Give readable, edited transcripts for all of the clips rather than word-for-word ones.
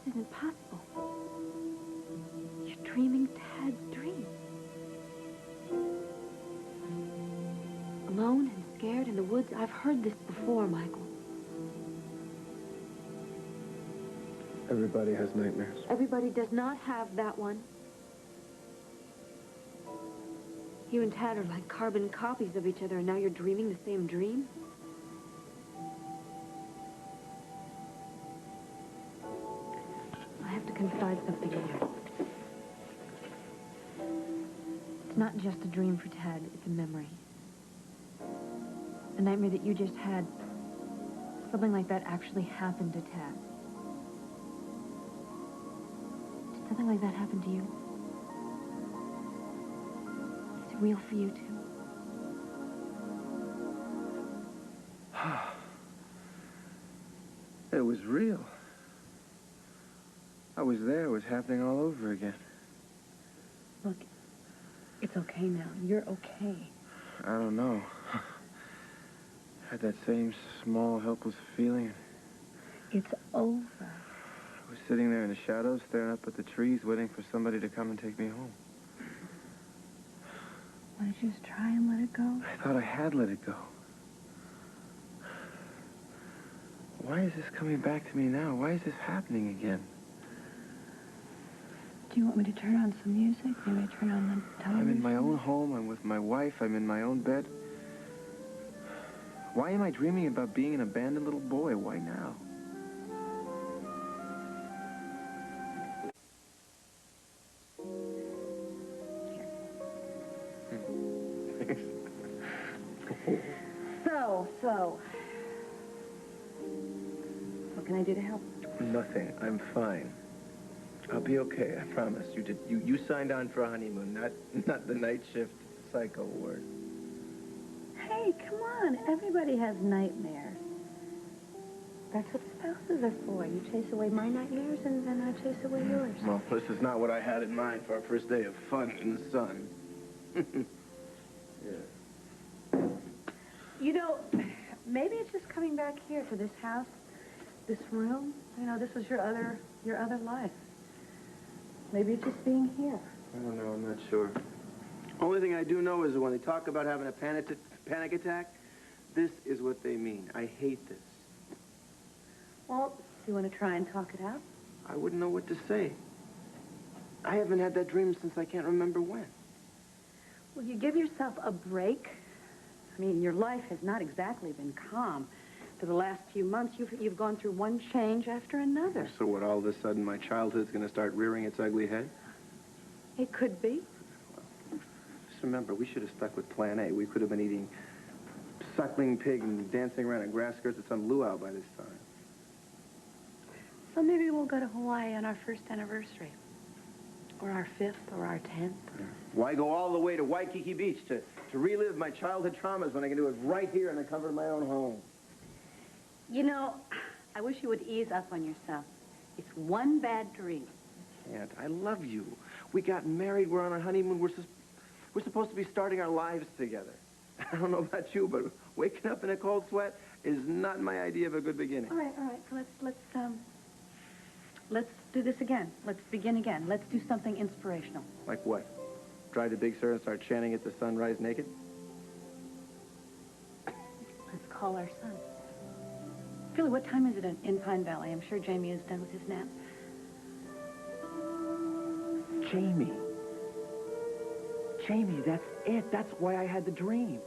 isn't possible. You're dreaming Tad's dream. Alone and scared in the woods. I've heard this before, Michael. Everybody has nightmares. Everybody does not have that one. You and Tad are like carbon copies of each other, and now you're dreaming the same dream? I have to confide something in you. It's not just a dream for Tad, it's a memory. The nightmare that you just had, something like that actually happened to Tad. Did something like that happen to you? Is it real for you, too? It was real. I was there. It was happening all over again. Look, it's okay now. You're okay. I don't know. Had that same small, helpless feeling. It's over. I was sitting there in the shadows, staring up at the trees, waiting for somebody to come and take me home. Why don't you just try and let it go? I thought I had let it go. Why is this coming back to me now? Why is this happening again? Do you want me to turn on some music? Maybe turn on the television? I'm in my own home. I'm with my wife. I'm in my own bed. Why am I dreaming about being an abandoned little boy? Why now? So. What can I do to help? Nothing. I'm fine. I'll be okay, I promise. You signed on for a honeymoon, not the night shift psycho ward. Hey, come on. Everybody has nightmares. That's what spouses are for. You chase away my nightmares, and then I chase away yours. Well, this is not what I had in mind for our first day of fun in the sun. Yeah. You know, maybe it's just coming back here to this house, this room. You know, this was your other life. Maybe it's just being here. I don't know. I'm not sure. Only thing I do know is that when they talk about having a panic attack, this is what they mean. I hate this. Well, do you want to try and talk it out? I wouldn't know what to say. I haven't had that dream since I can't remember when. Well, you give yourself a break. I mean, your life has not exactly been calm. For the last few months, you've gone through one change after another. So what, all of a sudden my childhood's going to start rearing its ugly head? It could be. Just remember, we should have stuck with plan A. We could have been eating suckling pig and dancing around in grass skirts at some luau by this time. So maybe we'll go to Hawaii on our first anniversary. Or our 5th, or our 10th. Yeah. Why go all the way to Waikiki Beach to relive my childhood traumas when I can do it right here in the comfort of my own home? You know, I wish you would ease up on yourself. It's one bad dream. Aunt, I love you. We got married. We're on our honeymoon. We're supposed to be starting our lives together. I don't know about you, but waking up in a cold sweat is not my idea of a good beginning. All right. So let's do this again. Let's begin again. Let's do something inspirational. Like what? Drive to Big Sur and start chanting at the sunrise naked? Let's call our son. Philly, what time is it in Pine Valley? I'm sure Jamie is done with his nap. Jamie. Jamie, that's it. That's why I had the dream.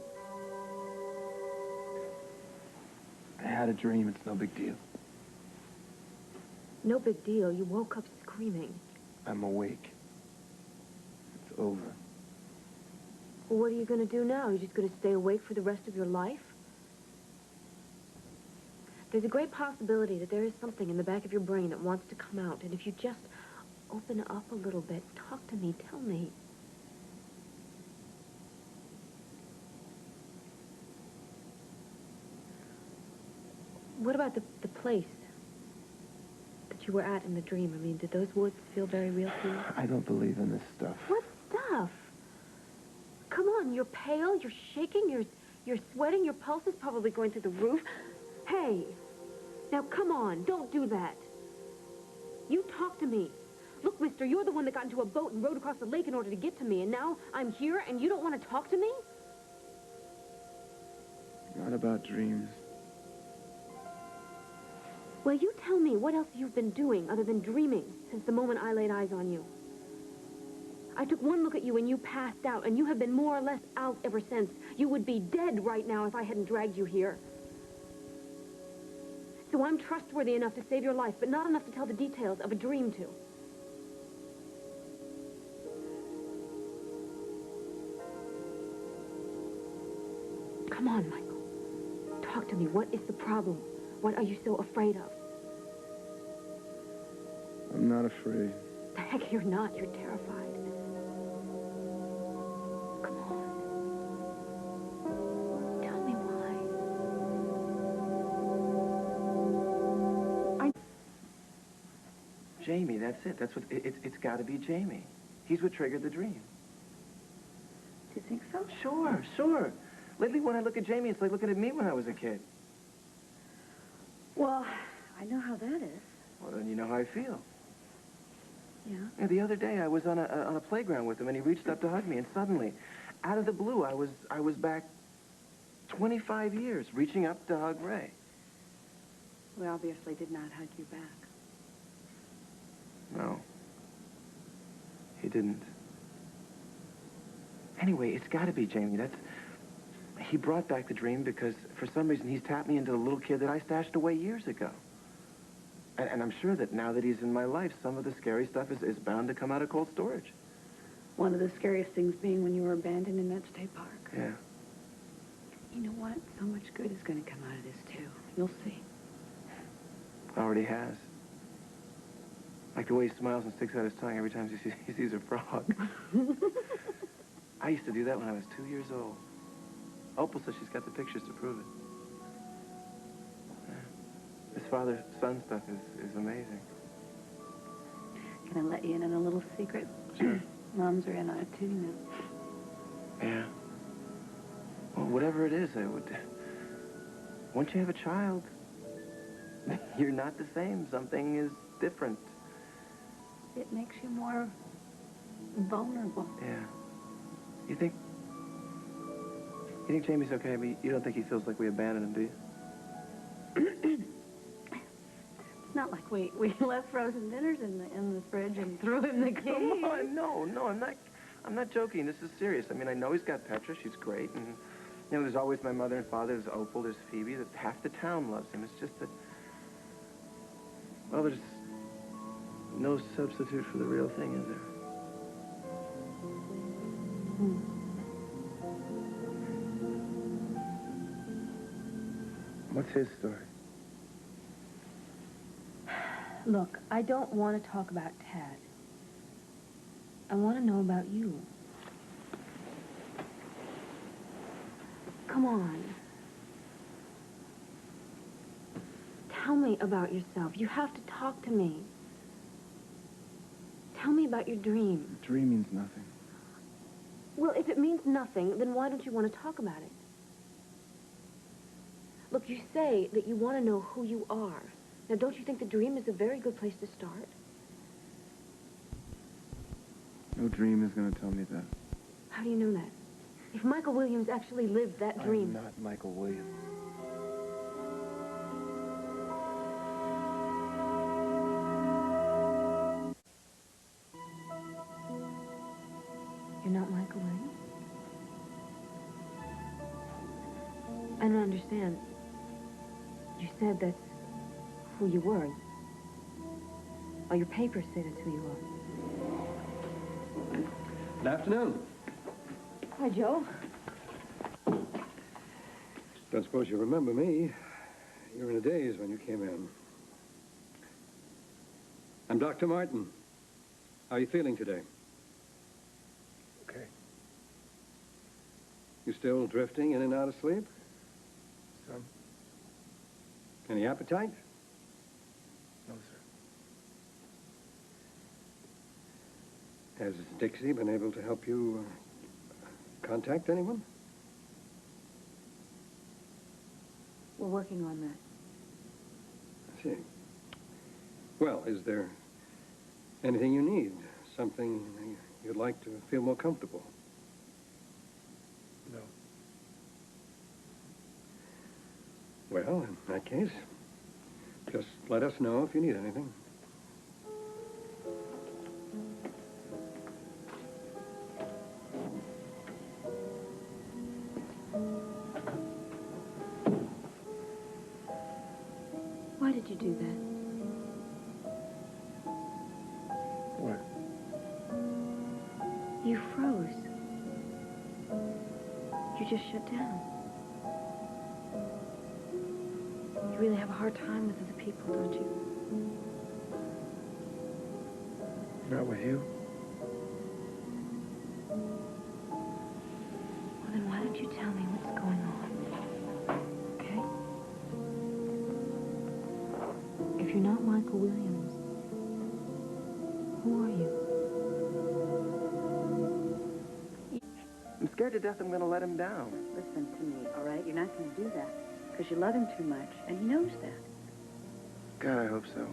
I had a dream. It's no big deal. No big deal. You woke up screaming. I'm awake. It's over. Well, what are you going to do now? You're just going to stay awake for the rest of your life? There's a great possibility that there is something in the back of your brain that wants to come out. And if you just open up a little bit, talk to me, tell me. What about the place that you were at in the dream? I mean, did those woods feel very real to you? I don't believe in this stuff. What stuff? Come on, you're pale, you're shaking, you're sweating, your pulse is probably going through the roof. Hey, now come on, don't do that. You to me. Look, mister, you're the one that got into a boat and rowed across the lake in order to get to me, and now I'm here and you don't want to talk to me? Not about dreams. Well, you tell me what else you've been doing other than dreaming since the moment I laid eyes on you. I took one look at you and you passed out, and you have been more or less out ever since. You would be dead right now if I hadn't dragged you here. So I'm trustworthy enough to save your life, but not enough to tell the details of a dream to. Come on, Michael. Talk to me. What is the problem? What are you so afraid of? I'm not afraid. The heck you're not. You're terrified. Come on. Tell me why. Jamie, that's it. That's what... It's got to be Jamie. He's what triggered the dream. Do you think so? Sure, sure. Lately, when I look at Jamie, it's like looking at me when I was a kid. Well, I know how that is. Well, then you know how I feel. Yeah? Yeah, the other day, I was on a playground with him, and he reached up to hug me, and suddenly, out of the blue, I was back 25 years, reaching up to hug Ray. We obviously did not hug you back. No. He didn't. Anyway, it's got to be Jamie. He brought back the dream because, for some reason, he's tapped me into the little kid that I stashed away years ago. And I'm sure that now that he's in my life, some of the scary stuff is bound to come out of cold storage. One of the scariest things being when you were abandoned in that state park. Yeah. You know what? So much good is going to come out of this, too. You'll see. Already has. Like the way he smiles and sticks out his tongue every time he sees a frog. I used to do that when I was 2 years old. Opal says she's got the pictures to prove it. This father-son stuff is amazing. Can I let you in on a little secret? Sure. Moms are in on it, too, you know. Yeah. Well, whatever it is, once you have a child, you're not the same. Something is different. It makes you more vulnerable. Yeah. You think Jamie's okay? I mean, you don't think he feels like we abandoned him, do you? It's not like we left frozen dinners in the fridge and threw him the key. Come on, no, I'm not joking. This is serious. I mean, I know he's got Petra. She's great, and you know, there's always my mother and father. There's Opal. There's Phoebe. That half the town loves him. It's just that, well, there's no substitute for the real thing, is there? What's his story? Look, I don't want to talk about Tad. I want to know about you. Come on. Tell me about yourself. You have to talk to me. Tell me about your dream. The dream means nothing. Well, if it means nothing, then why don't you want to talk about it? Look, you say that you want to know who you are. Now, don't you think the dream is a very good place to start? No dream is going to tell me that. How do you know that? If Michael Williams actually lived that dream... I'm not Michael Williams. You're not Michael Williams? I don't understand. You said that's who you were. Oh, your papers say that's who you are. Good afternoon. Hi, Joe. Don't suppose you remember me. You were in a daze when you came in. I'm Dr. Martin. How are you feeling today? Okay. You still drifting in and out of sleep? Some? Any appetite? No, sir. Has Dixie been able to help you contact anyone? We're working on that. I see. Well, is there Anything you need. Something you'd like to feel more comfortable. No. Well, in that case, just let us know if you need anything. Why did you do that? What? You froze. You just shut down. You really have a hard time with other people, don't you? Not with you? Well, then why don't you tell me what's going on? Okay? If you're not Michael Williams, who are you? I'm scared to death I'm going to let him down. Listen to me, all right? You're not going to do that because you love him too much, and he knows that. God, I hope so.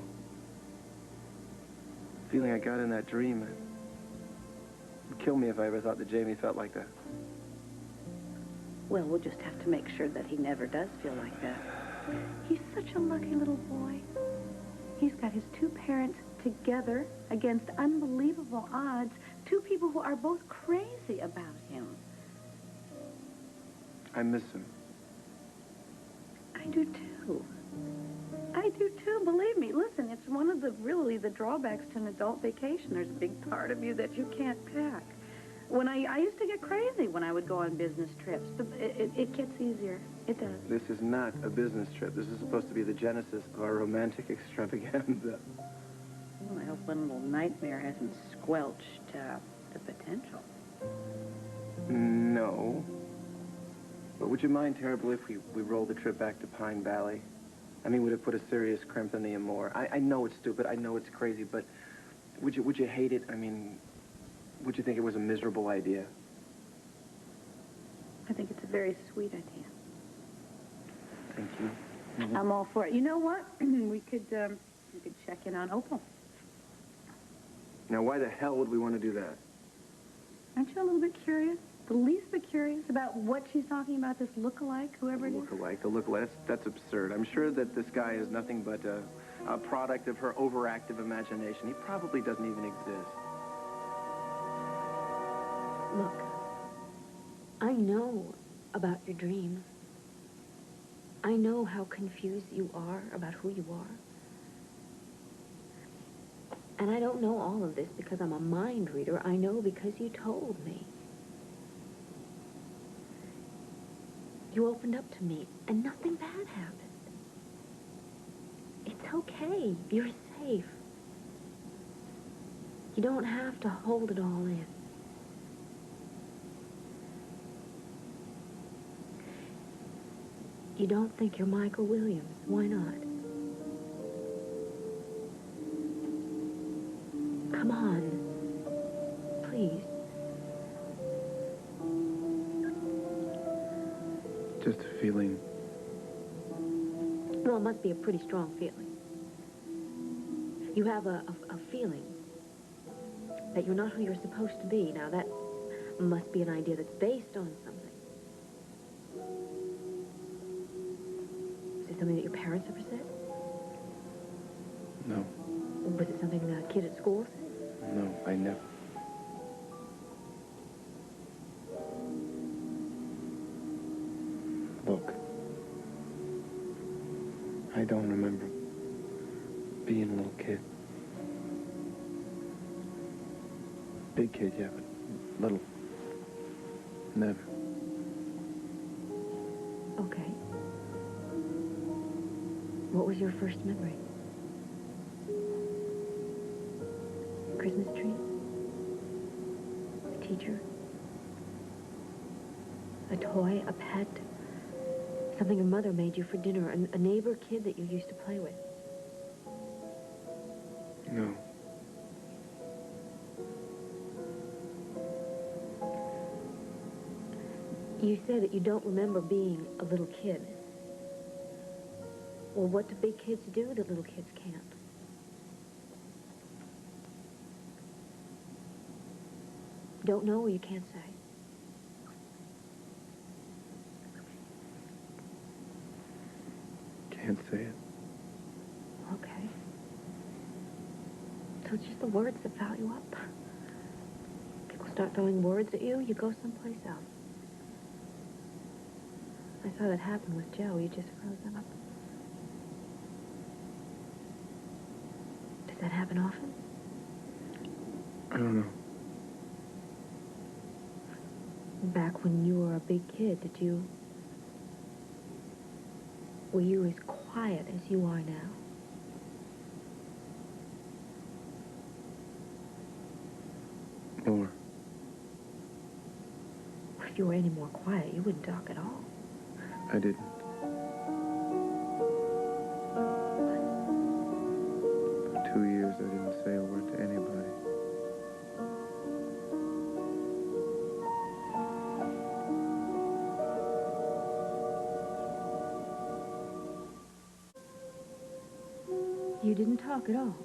The feeling I got in that dream, it would kill me if I ever thought that Jamie felt like that. Well, we'll just have to make sure that he never does feel like that. He's such a lucky little boy. He's got his two parents together against unbelievable odds. Two people who are both crazy about him. I miss him. I do too. I do too, believe me. Listen, it's one of the drawbacks to an adult vacation. There's a big part of you that you can't pack. When I used to get crazy when I would go on business trips, but it gets easier. It does. This is not a business trip. This is supposed to be the genesis of our romantic extravaganza. Well, I hope one little nightmare hasn't squelched the potential. No. But would you mind terribly if we rolled the trip back to Pine Valley? I mean, would it put a serious crimp in the amour? I know it's stupid. I know it's crazy, but would you hate it? I mean, would you think it was a miserable idea? I think it's a very sweet idea. Thank you. I'm all for it. You know what? we could check in on Opal. Now, why the hell would we want to do that? Aren't you a little bit curious? The least bit curious about what she's talking about, this look-alike, whoever it is? The look-alike, that's absurd. I'm sure that this guy is nothing but a product of her overactive imagination. He probably doesn't even exist. Look, I know about your dreams. I know how confused you are about who you are. And I don't know all of this because I'm a mind reader. I know because you told me. You opened up to me, and nothing bad happened. It's okay. You're safe. You don't have to hold it all in. You don't think you're Michael Williams. Why not? Come on. Please. Just a feeling. Well, it must be a pretty strong feeling. You have a feeling that you're not who you're supposed to be. Now, that must be an idea that's based on something. Is it something that your parents ever said? No. Was it something the kid at school said? No, I never. Look. I don't remember being a little kid. Big kid, yeah, but little. Never. Okay. What was your first memory? Christmas tree? A teacher? A toy? A pet? Something your mother made you for dinner? A neighbor kid that you used to play with? No. You said that you don't remember being a little kid. Well, what do big kids do that little kids can't? Don't know or you can't say? Can't say it. Okay. So it's just the words that foul you up? People start throwing words at you, you go someplace else. I saw that happen with Joe. You just froze him up. Does that happen often? I don't know. Back when you were a big kid, were you as quiet as you are now? More. If you were any more quiet, you wouldn't talk at all. I didn't. For 2 years, I didn't say a word to anybody. You didn't talk at all?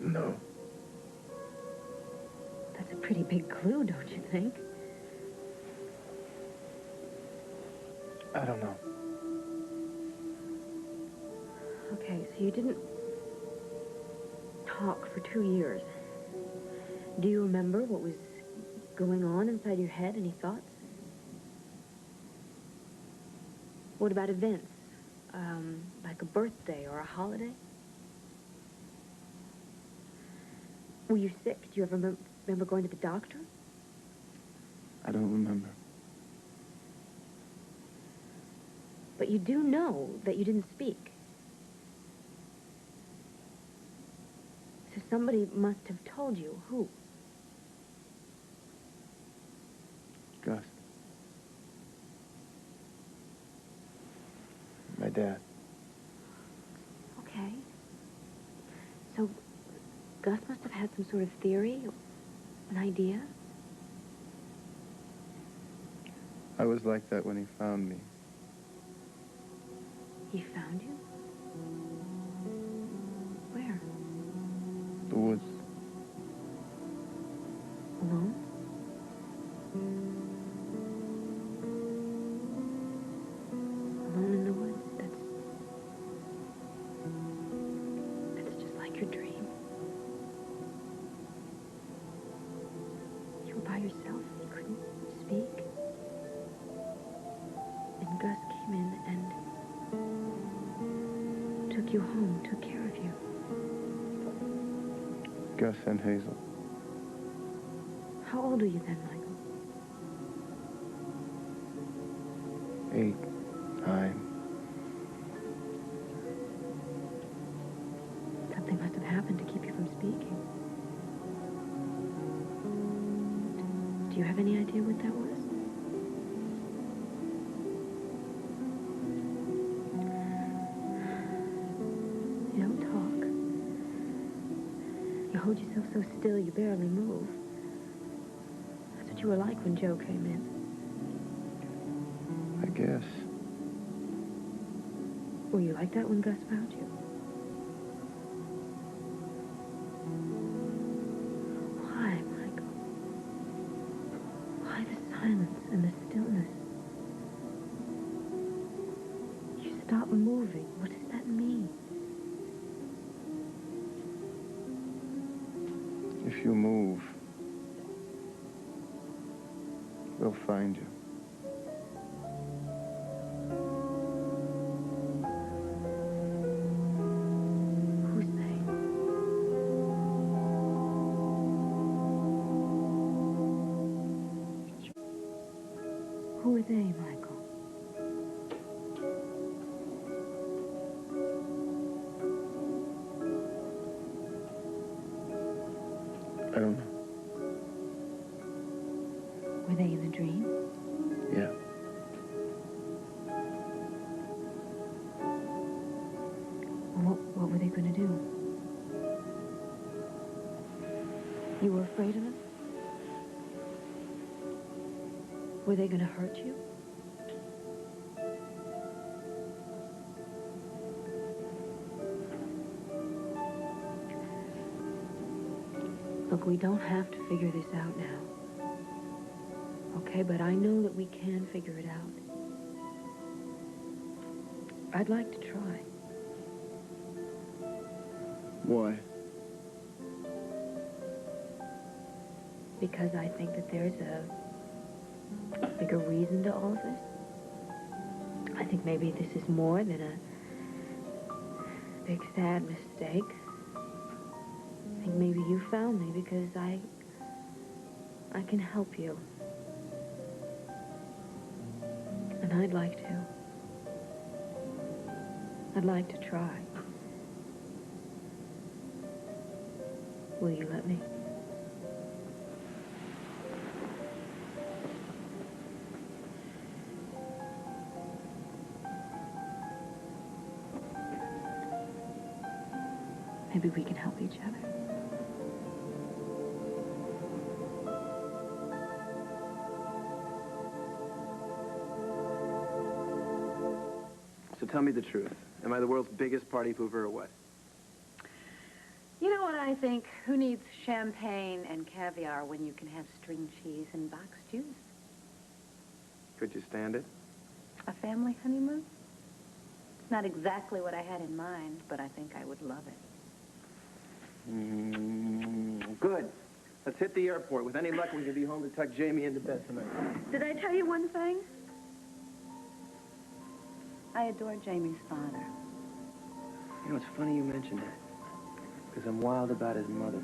No. That's a pretty big clue, don't you think? I don't know. Okay, so you didn't talk for 2 years. Do you remember what was going on inside your head? Any thoughts? What about events? Like a birthday or a holiday? Were you sick? Do you ever remember going to the doctor? I don't remember. But you do know that you didn't speak. So somebody must have told you. Who? Gus. My dad. Okay. So Gus must have had some sort of theory, an idea. I was like that when he found me. He found you? Where? The woods. Alone? Alone in the woods? That's just like your dream. You were by yourself. You couldn't speak. And Gus came in and took you home, took care of you. Gus and Hazel. How old were you then, Michael? 8, 9. Something must have happened to keep you from speaking. Do you have any idea what that was? You don't talk. You hold yourself so still you barely move. That's what you were like when Joe came in. I guess. Were you like that when Gus found you? Why, Michael? Why the silence and the stillness? You stop moving. What does that mean? If you move, we'll find you. Who's they? Who are they, Michael? I don't know. Were they in a dream? Yeah. What were they going to do? You were afraid of them? Were they going to hurt you? Look, we don't have to figure this out now. Okay, but I know that we can figure it out. I'd like to try. Why? Because I think that there's a bigger reason to all of this. I think maybe this is more than a big, sad mistake. I think maybe you found me because I can help you. And I'd like to. I'd like to try. Will you let me? Maybe we can help each other. So tell me the truth. Am I the world's biggest party pooper or what? You know what I think? Who needs champagne and caviar when you can have string cheese and box juice? Could you stand it? A family honeymoon? It's not exactly what I had in mind, but I think I would love it. Good. Let's hit the airport. With any luck, we can be home to tuck Jamie into bed tonight. Did I tell you one thing? I adore Jamie's father. You know, it's funny you mention that, because I'm wild about his mother.